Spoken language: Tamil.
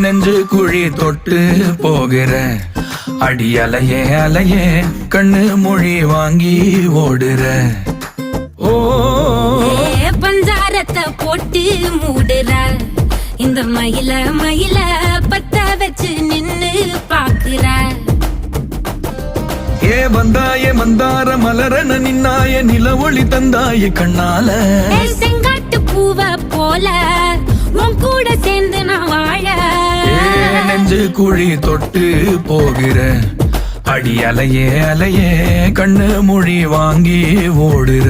நெஞ்சு குழி தொட்டு போகிற அடி அலையே அலையே கண்ணு மொழி வாங்கி ஓடுற. ஓ பஞ்சாரத்தை போட்டு மூடுற இந்த மயில மயில பத்த வச்சு நின்னு பாக்குற. வந்தாய மந்தார மலரன நின்னாய நில ஒளி தந்தாய கண்ணால. செங்காட்டு பூவ போல உன் கூட சேர்ந்து நான் வாழ. நெஞ்சு குழி தொட்டு போகிற அடி அலையே அலையே கண்ணு மொழி வாங்கி ஓடுற.